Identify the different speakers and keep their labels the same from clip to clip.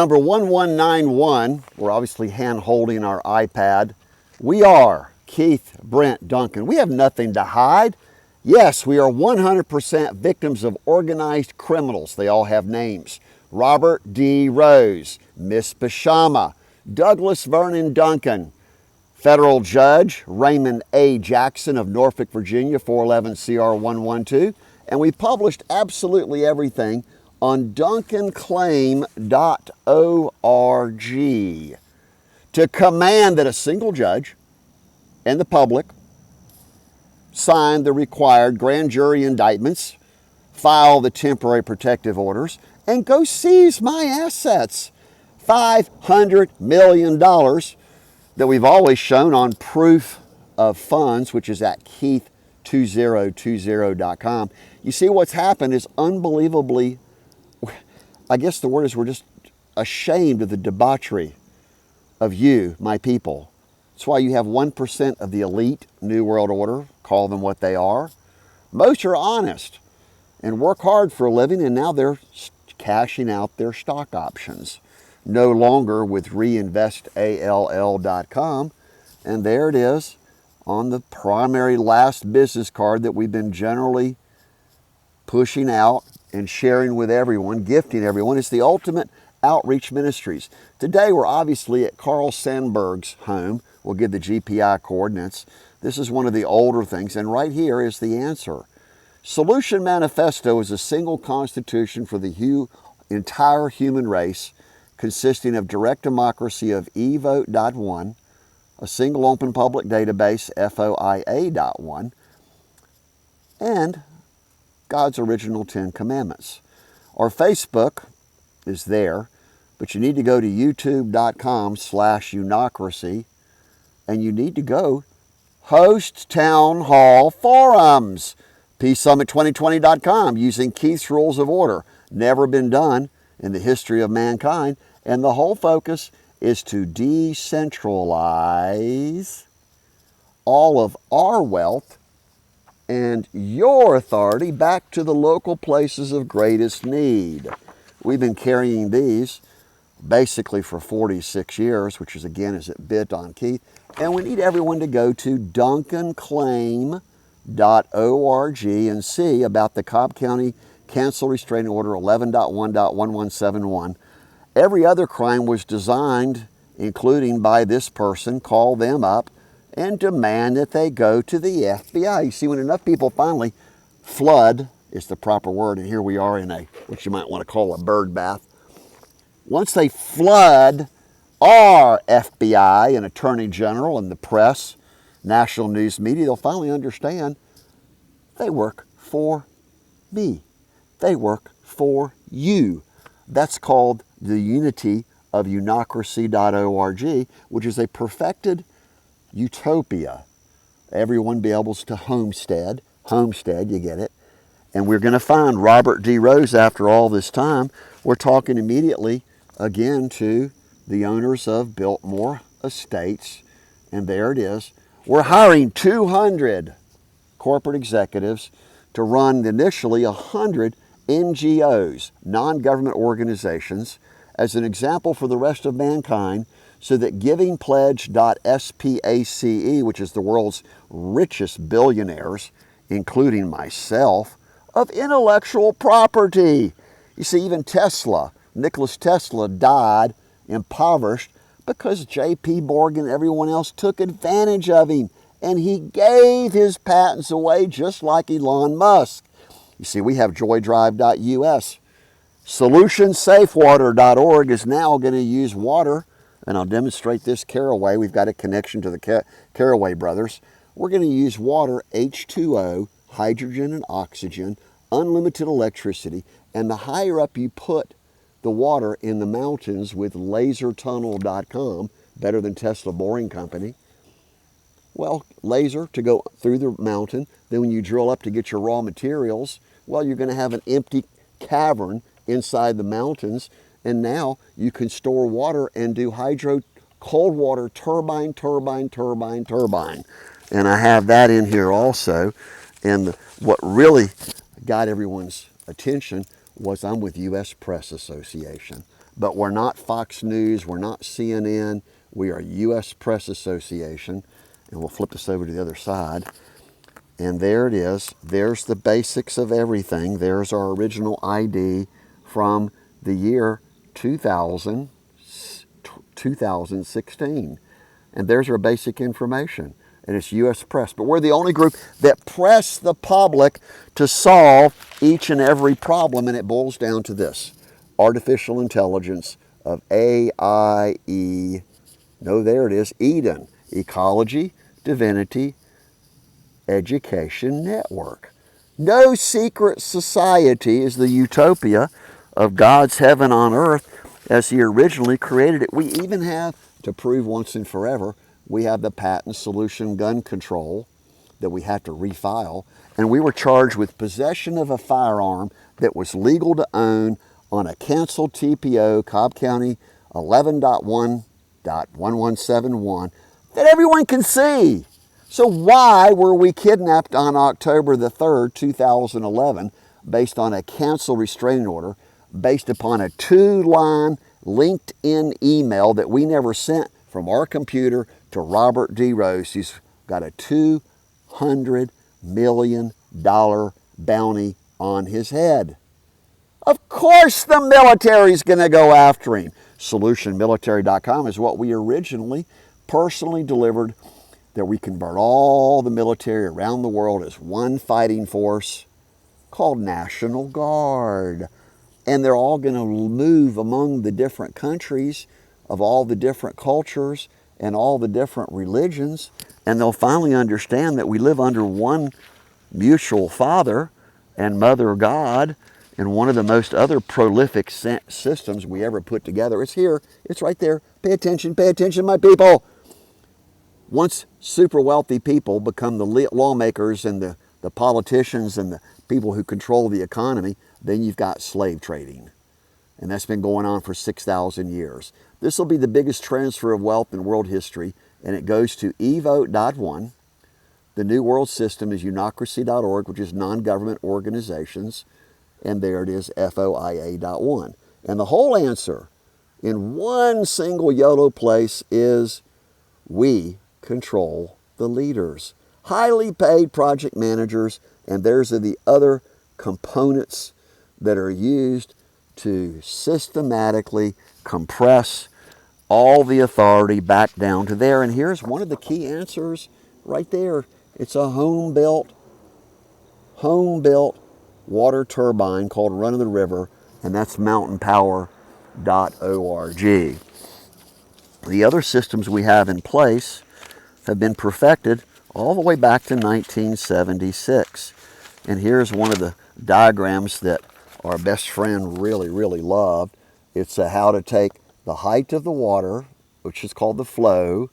Speaker 1: Number 1191, we're obviously hand holding our iPad. We are Keith, Brent, Duncan. We have nothing to hide. Yes, we are 100% victims of organized criminals. They all have names. Robert D. Rose, Miss Bashama, Douglas Vernon Duncan, Federal Judge Raymond A. Jackson of Norfolk, Virginia, 411 CR 112. And we published absolutely everything on DuncanClaim.org to command that a single judge and the public sign the required grand jury indictments, file the temporary protective orders, and go seize my assets. $500 million that we've always shown on proof of funds, which is at Keith2020.com. You see, what's happened is unbelievably, I guess the word is, we're just ashamed of the debauchery of you, my people. That's why you have 1% of the elite New World Order, call them what they are. Most are honest and work hard for a living, and now they're cashing out their stock options. No longer with reinvestall.com. And there it is on the primary last business card that we've been generally pushing out and sharing with everyone, gifting everyone. It's the Ultimate Outreach Ministries. Today we're obviously at Carl Sandburg's home. We'll give the GPI coordinates. This is one of the older things, and right here is the answer. SolutionManifesto is a single constitution for the entire human race, consisting of direct democracy of Evote.one, a single open public database, FOIA.ONE, and God's original 10 commandments. Our Facebook is there, but you need to go to youtube.com/unocracy, and you need to go host town hall forums. PeaceSummit2020.com, using Keith's rules of order. Never been done in the history of mankind. And the whole focus is to decentralize all of our wealth and your authority back to the local places of greatest need. We've been carrying these basically for 46 years, which is, again, is it bit on Keith. And we need everyone to go to DuncanClaim.org and see about the Cobb County Cancel Restraining Order 11.1.1171. Every other crime was designed, including by this person. Call them up and demand that they go to the FBI. You see, when enough people finally flood, is the proper word, and here we are in a, what you might want to call a bird bath. Once they flood our FBI and Attorney General and the press, national news media, they'll finally understand they work for me. They work for you. That's called the unity of unocracy.org, which is a perfected utopia. Everyone be able to homestead, you get it. And we're going to find Robert D. Rose after all this time. We're talking immediately again to the owners of Biltmore Estates, and there it is. We're hiring 200 corporate executives to run initially 100 NGOs, non-government organizations, as an example for the rest of mankind, so that givingpledge.space, which is the world's richest billionaires, including myself, of intellectual property. You see, even Nikola Tesla died impoverished because J.P. Morgan and everyone else took advantage of him, and he gave his patents away just like Elon Musk. You see, we have joydrive.us. SolutionSafeWater.org is now going to use water, and I'll demonstrate this Caraway. We've got a connection to the Caraway brothers. We're going to use water, H2O, hydrogen and oxygen, unlimited electricity, and the higher up you put the water in the mountains with lasertunnel.com, better than Tesla Boring Company. Well, laser to go through the mountain. Then when you drill up to get your raw materials, well, you're going to have an empty cavern inside the mountains, and now you can store water and do cold water turbine. And I have that in here also. And what really got everyone's attention was I'm with U.S. Press Association. but we're not Fox News, we're not CNN, we are U.S. Press Association. And we'll flip this over to the other side. And there it is. There's the basics of everything. There's our original ID from the year 2016. And there's our basic information. And it's U.S. Press. But we're the only group that press the public to solve each and every problem. And it boils down to this: artificial intelligence of AIE. No, there it is. Eden. Ecology, Divinity, Education Network. No secret society is the utopia of God's heaven on earth as He originally created it. We even have, to prove once and forever, we have the patent solution gun control that we have to refile. And we were charged with possession of a firearm that was legal to own on a canceled TPO, Cobb County 11.1.1171, that everyone can see. So why were we kidnapped on October the 3rd, 2011, based on a canceled restraining order, based upon a 2-line LinkedIn email that we never sent from our computer to Robert D. Rose, who's got a $200 million bounty on his head? Of course the military's going to go after him. SolutionMilitary.com is what we originally personally delivered, that we convert all the military around the world as one fighting force called National Guard. And they're all going to move among the different countries of all the different cultures and all the different religions. And they'll finally understand that we live under one mutual Father and Mother God, and one of the most other prolific systems we ever put together. It's here. It's right there. Pay attention, my people. Once super wealthy people become the lawmakers and the politicians and the people who control the economy, then you've got slave trading. And that's been going on for 6,000 years. This will be the biggest transfer of wealth in world history, and it goes to Evote.one. The New World System is unocracy.org, which is non-government organizations. And there it is, FOIA.ONE. And the whole answer in one single yellow place is: we control the leaders. Highly paid project managers, and there's the other components that are used to systematically compress all the authority back down to there. And here's one of the key answers right there. It's a home-built water turbine called Run of the River, and that's mountainpower.org. The other systems we have in place have been perfected all the way back to 1976. And here's one of the diagrams that our best friend really loved. It's how to take the height of the water, which is called the flow,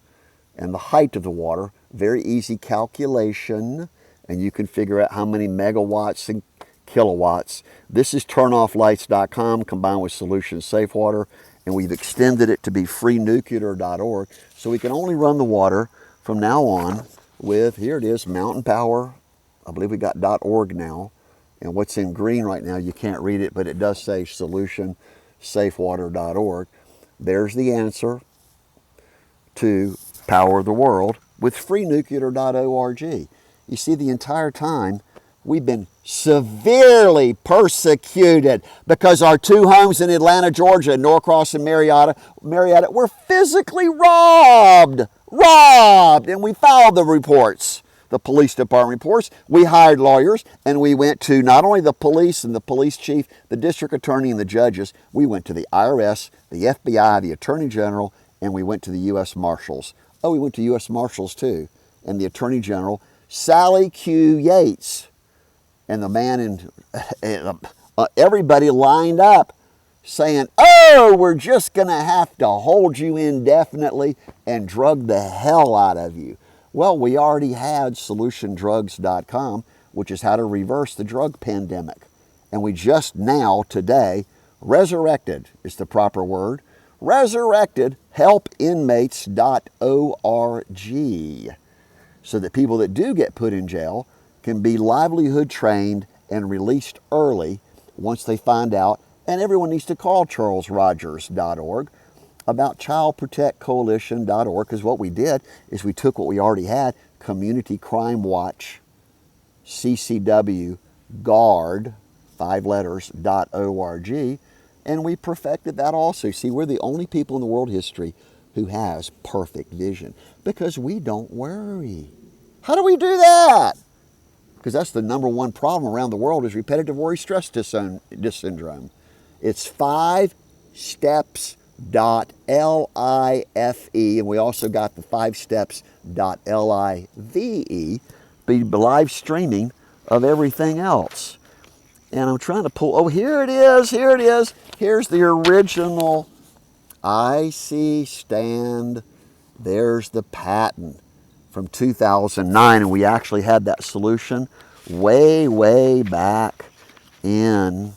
Speaker 1: and the height of the water. Very easy calculation, and you can figure out how many megawatts and kilowatts. This is turnofflights.com combined with Solution Safe Water, and we've extended it to be freenuclear.org, so we can only run the water from now on with, here it is, Mountain Power. I believe we got .org now, and what's in green right now, you can't read it, but it does say solutionsafewater.org. There's the answer to power the world with freenuclear.org. You see, the entire time we've been severely persecuted because our 2 homes in Atlanta, Georgia, Norcross and Marietta were physically robbed, and we filed the reports, the police department reports. We hired lawyers, and we went to not only the police and the police chief, the district attorney and the judges, we went to the IRS, the FBI, the Attorney General, and we went to the U.S. Marshals. Oh, we went to U.S. Marshals too, and the Attorney General, Sally Q. Yates. And the man and everybody lined up saying, oh, we're just going to have to hold you indefinitely and drug the hell out of you. Well, we already had solutiondrugs.com, which is how to reverse the drug pandemic. And we just now, today, resurrected is the proper word, resurrected helpinmates.org, so that people that do get put in jail can be livelihood trained and released early once they find out And everyone needs to call charlesrogers.org about childprotectcoalition.org, because what we did is we took what we already had, Community Crime Watch, CCW, Guard, 5 letters, .org, and we perfected that also. See, we're the only people in the world history who has perfect vision, because we don't worry. How do we do that? Because that's the number one problem around the world, is repetitive worry stress syndrome. It's 5steps.life, and we also got the 5steps.live, be live streaming of everything else. And I'm trying to pull, oh, here it is. Here's the original IC stand. There's the patent from 2009, and we actually had that solution way back in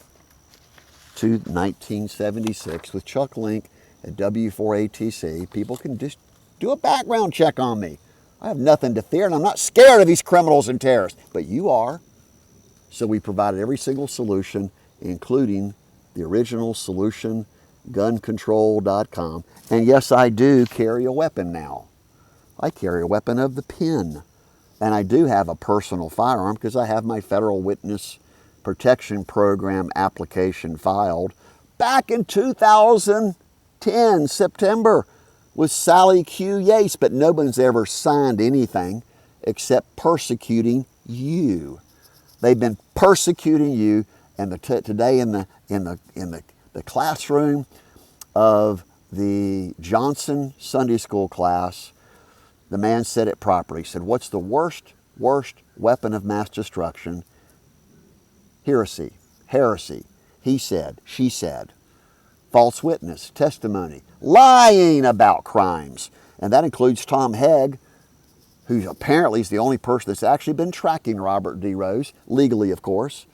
Speaker 1: 1976 with Chuck Link at W4ATC. People can just do a background check on me. I have nothing to fear, and I'm not scared of these criminals and terrorists, but you are. So we provided every single solution, including the original solution, guncontrol.com. And yes, I do carry a weapon now. I carry a weapon of the pen. And I do have a personal firearm because I have my Federal Witness Protection Program application filed back in 2010, September, with Sally Q. Yates, but no one's ever signed anything except persecuting you. They've been persecuting you, and today in the classroom of the Johnson Sunday School class, the man said it properly. He said, "What's the worst weapon of mass destruction?" Heresy. He said, she said. False witness, testimony, lying about crimes. And that includes Tom Hegg, who apparently is the only person that's actually been tracking Robert D. Rose, legally, of course.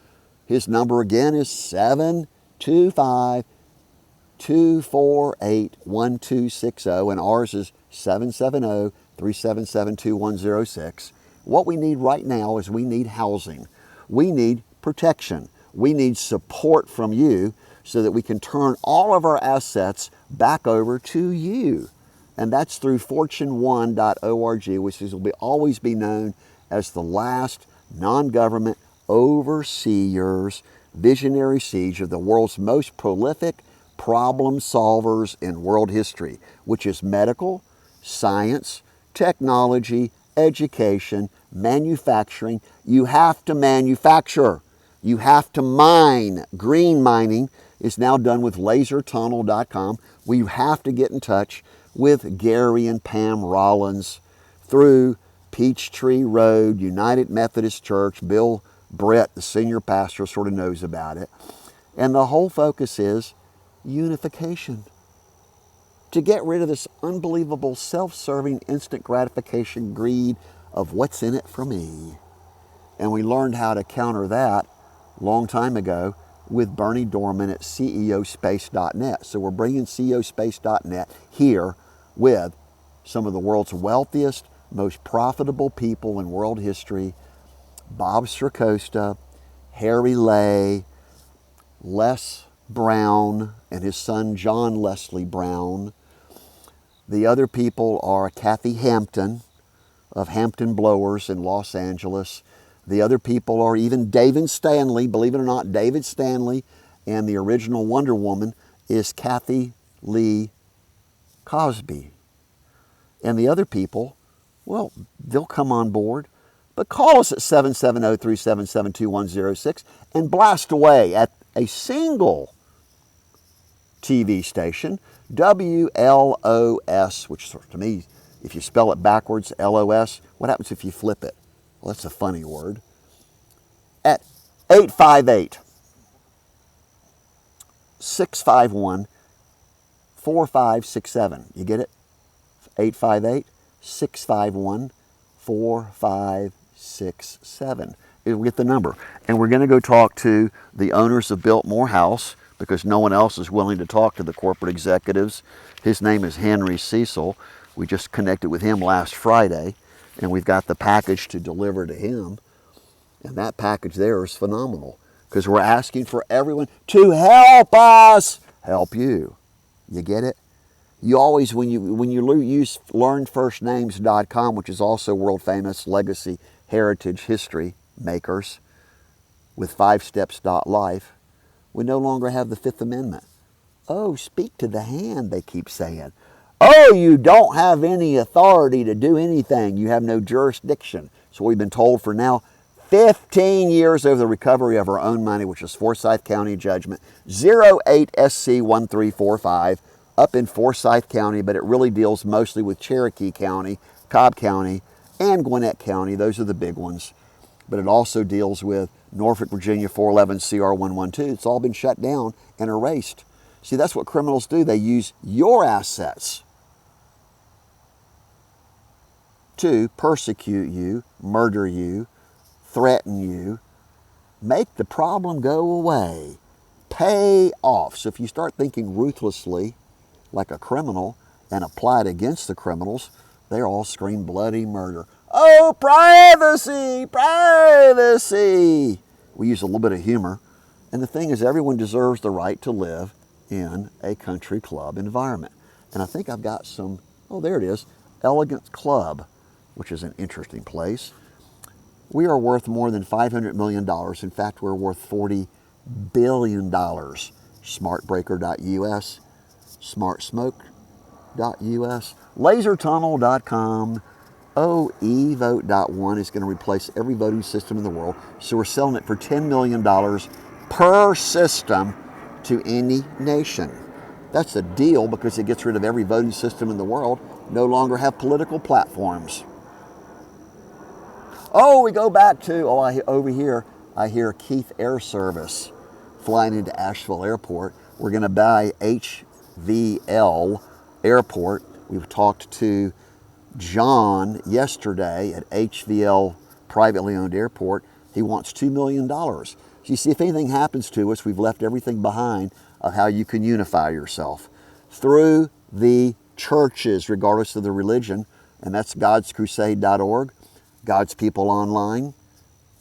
Speaker 1: His number again is 725-248-1260, and ours is 770-377-2106. What we need right now is we need housing. We need protection. We need support from you so that we can turn all of our assets back over to you. And that's through fortune1.org, which will always be known as the last non-government overseers, visionary siege of the world's most prolific problem solvers in world history, which is medical, science, technology, education, manufacturing. You have to manufacture. You have to mine. Green mining is now done with lasertunnel.com. We have to get in touch with Gary and Pam Rollins through Peachtree Road, United Methodist Church. Bill Brett, the senior pastor, sort of knows about it. And the whole focus is unification. To get rid of this unbelievable self-serving instant gratification greed of what's in it for me. And we learned how to counter that a long time ago with Bernie Dorman at CEOspace.net. So we're bringing CEOspace.net here with some of the world's wealthiest, most profitable people in world history: Bob Stracosta, Harry Lay, Les Brown, and his son John Leslie Brown. The other people are Kathy Hampton of Hampton Blowers in Los Angeles. The other people are even David Stanley, believe it or not, David Stanley, and the original Wonder Woman is Kathy Lee Cosby. And the other people, well, they'll come on board. But call us at 770-377-2106 and blast away at a single TV station, WLOS, which to me, if you spell it backwards, LOS, what happens if you flip it? Well, that's a funny word. At 858-651-4567. You get it? 858-651-4567. You'll get the number. And we're going to go talk to the owners of Biltmore House, because no one else is willing to talk to the corporate executives. His name is Henry Cecil. We just connected with him last Friday, and we've got the package to deliver to him. And that package there is phenomenal. because we're asking for everyone to help us help you. You get it? You always, when you use learnfirstnames.com, which is also world famous legacy, heritage, history makers, with 5steps.life, we no longer have the Fifth Amendment. Oh, speak to the hand, they keep saying. Oh, you don't have any authority to do anything. You have no jurisdiction. So we've been told for now 15 years over the recovery of our own money, which is Forsyth County judgment, 08SC1345, up in Forsyth County, but it really deals mostly with Cherokee County, Cobb County, and Gwinnett County. Those are the big ones. But it also deals with Norfolk, Virginia, 411 CR112. It's all been shut down and erased. See, that's what criminals do. They use your assets to persecute you, murder you, threaten you, make the problem go away, pay off. So if you start thinking ruthlessly like a criminal and apply it against the criminals, they all scream bloody murder. Oh, privacy, privacy. We use a little bit of humor. And the thing is, everyone deserves the right to live in a country club environment. And I think I've got some, oh, there it is, Elegant Club, which is an interesting place. We are worth more than $500 million. In fact, we're worth $40 billion. Smartbreaker.us, smartsmoke.us, lasertunnel.com. Oh, Evote.one is going to replace every voting system in the world. So we're selling it for $10 million per system to any nation. That's a deal because it gets rid of every voting system in the world. No longer have political platforms. Oh, we go back to, over here, I hear Keith Air Service flying into Asheville Airport. We're going to buy HVL Airport. We've talked to John yesterday at HVL privately owned airport. He wants $2 million. So you see, if anything happens to us, we've left everything behind of how you can unify yourself through the churches, regardless of the religion, and that's godscrusade.org, God's People Online.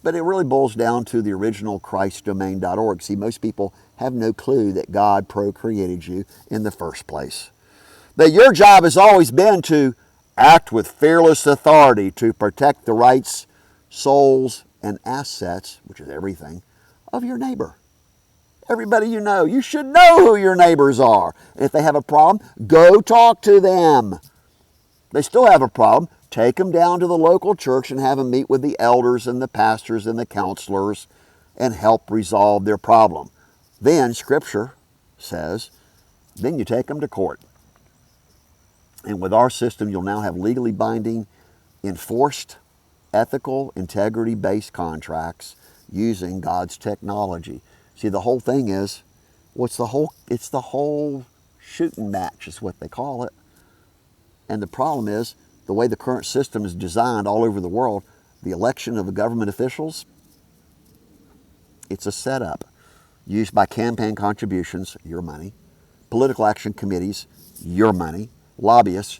Speaker 1: But it really boils down to the original christdomain.org. See, most people have no clue that God procreated you in the first place. That your job has always been to act with fearless authority to protect the rights, souls, and assets, which is everything, of your neighbor. Everybody you know. You should know who your neighbors are. And if they have a problem, go talk to them. They still have a problem. Take them down to the local church and have them meet with the elders and the pastors and the counselors and help resolve their problem. Then, Scripture says, then you take them to court. And with our system, you'll now have legally binding, enforced, ethical, integrity-based contracts using God's technology. See, the whole thing is, it's the whole shooting match is what they call it. And the problem is, the way the current system is designed all over the world, the election of the government officials, it's a setup used by campaign contributions, your money, political action committees, your money, lobbyists,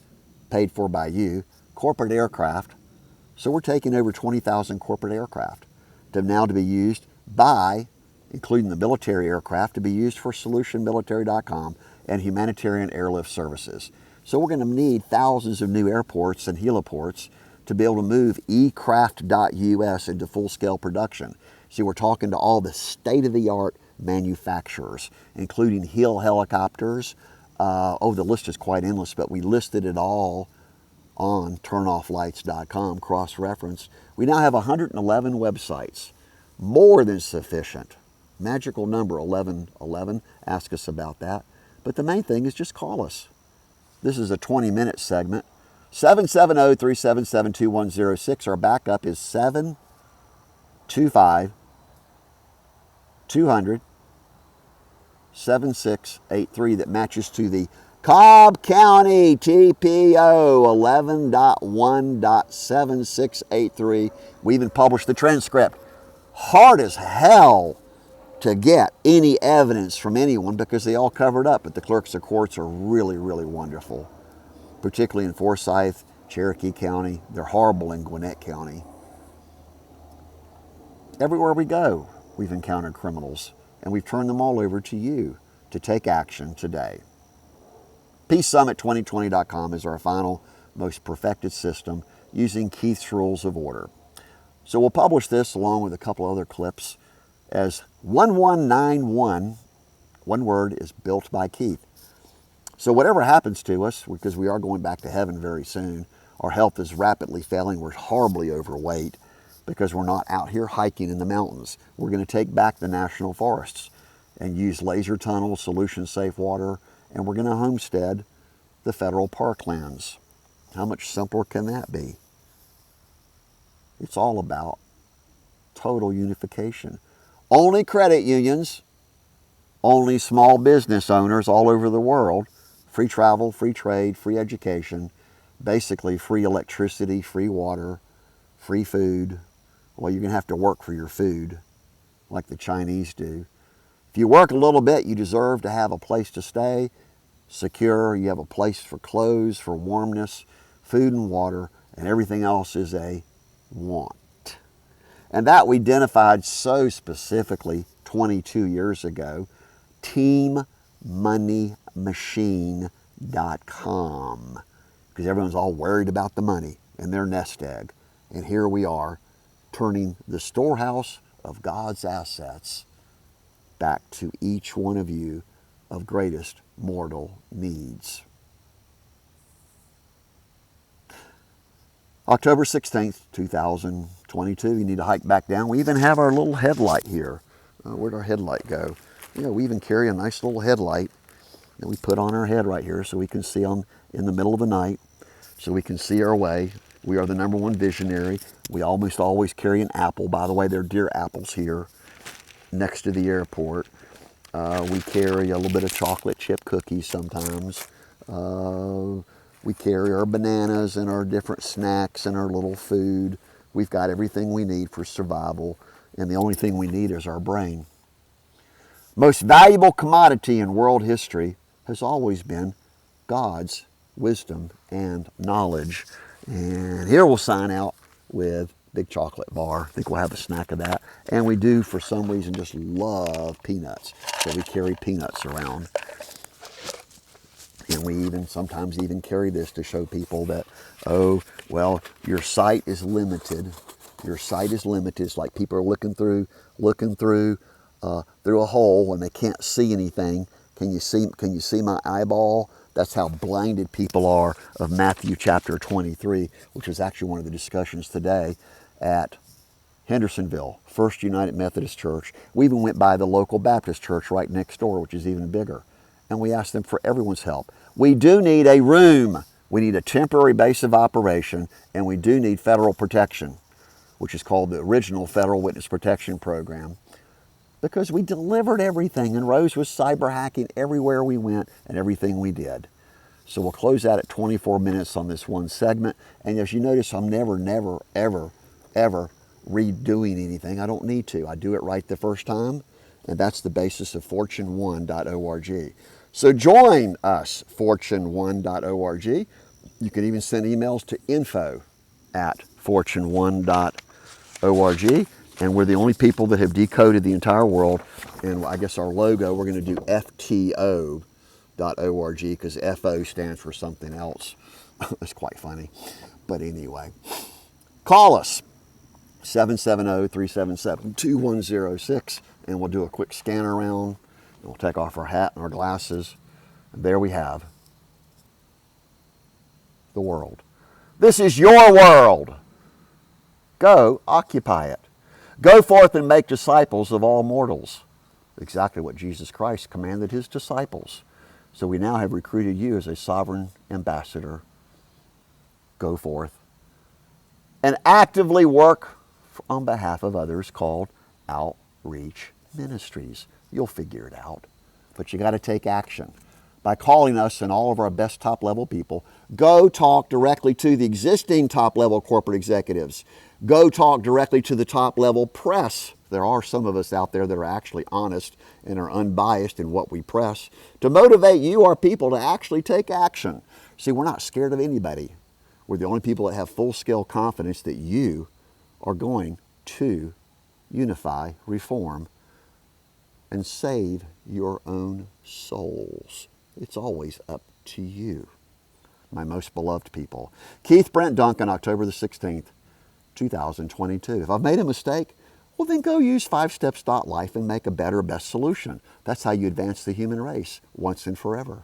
Speaker 1: paid for by you, corporate aircraft. So we're taking over 20,000 corporate aircraft to be used by, including the military aircraft, to be used for SolutionMilitary.com and humanitarian airlift services. So we're going to need thousands of new airports and heliports to be able to move eCraft.us into full-scale production. See, we're talking to all the state-of-the-art manufacturers, including Hill helicopters. The list is quite endless, but we listed it all on turnofflights.com, cross-reference. We now have 111 websites, more than sufficient. Magical number 1111, ask us about that. But the main thing is just call us. This is a 20-minute segment. 770-377-2106. Our backup is 725-200-7683 that matches to the Cobb County TPO 11.1.7683. We even published the transcript. Hard as hell to get any evidence from anyone because they all covered up, but the clerks of courts are really, really wonderful, particularly in Forsyth, Cherokee County. They're horrible in Gwinnett County. Everywhere we go, we've encountered criminals, and we've turned them all over to you to take action today. PeaceSummit2020.com is our final, most perfected system using Keith's Rules of Order. So we'll publish this along with a couple other clips as 1191, one word, is built by Keith. So whatever happens to us, because we are going back to heaven very soon, our health is rapidly failing, we're horribly overweight because we're not out here hiking in the mountains. We're going to take back the national forests and use laser tunnels, solution safe water, and we're going to homestead the federal parklands. How much simpler can that be? It's all about total unification. Only credit unions, only small business owners all over the world, free travel, free trade, free education, basically free electricity, free water, free food. Well, you're going to have to work for your food like the Chinese do. If you work a little bit, you deserve to have a place to stay, secure, you have a place for clothes, for warmness, food and water, and everything else is a want. And that we identified so specifically 22 years ago, teammoneymachine.com, because everyone's all worried about the money and their nest egg. And here we are, turning the storehouse of God's assets back to each one of you of greatest mortal needs. October 16th, 2022, you need to hike back down. We even have our little headlight here. Where'd our headlight go? We even carry a nice little headlight that we put on our head right here so we can see in the middle of the night, so we can see our way. We are the #1 visionary. We almost always carry an apple. By the way, there are deer apples here next to the airport. We carry a little bit of chocolate chip cookies sometimes. We carry our bananas and our different snacks and our little food. We've got everything we need for survival, and the only thing we need is our brain. Most valuable commodity in world history has always been God's wisdom and knowledge. And here we'll sign out with big chocolate bar. I think we'll have a snack of that. And we do, for some reason, just love peanuts. So we carry peanuts around. And we sometimes even carry this to show people that, oh, well, your sight is limited. Your sight is limited. It's like people are looking through a hole and they can't see anything. Can you see my eyeball? That's how blinded people are of Matthew chapter 23, which is actually one of the discussions today at Hendersonville, First United Methodist Church. We even went by the local Baptist church right next door, which is even bigger. And we asked them for everyone's help. We do need a room. We need a temporary base of operation, and we do need federal protection, which is called the original Federal Witness Protection Program, because we delivered everything, and Rose was cyber hacking everywhere we went and everything we did. So we'll close out at 24 minutes on this one segment. And as you notice, I'm never, ever redoing anything. I don't need to. I do it right the first time, and that's the basis of fortune1.org. So join us, fortune1.org. You can even send emails to info@fortune1.org. And we're the only people that have decoded the entire world. And I guess our logo, we're going to do FTO.org, because FO stands for something else. That's quite funny. But anyway, call us, 770-377-2106, and we'll do a quick scan around. We'll take off our hat and our glasses. And there we have the world. This is your world. Go occupy it. Go forth and make disciples of all mortals. Exactly what Jesus Christ commanded his disciples. So we now have recruited you as a sovereign ambassador. Go forth and actively work on behalf of others, called outreach ministries. You'll figure it out. But you got to take action. By calling us and all of our best top-level people, go talk directly to the existing top-level corporate executives. Go talk directly to the top-level press. There are some of us out there that are actually honest and are unbiased in what we press, to motivate you, our people, to actually take action. See, we're not scared of anybody. We're the only people that have full-scale confidence that you are going to unify, reform, and save your own souls. It's always up to you. My most beloved people. Keith Brent Duncan, October the 16th, 2022. If I've made a mistake, well then go use 5steps.life and make a better, best solution. That's how you advance the human race once and forever.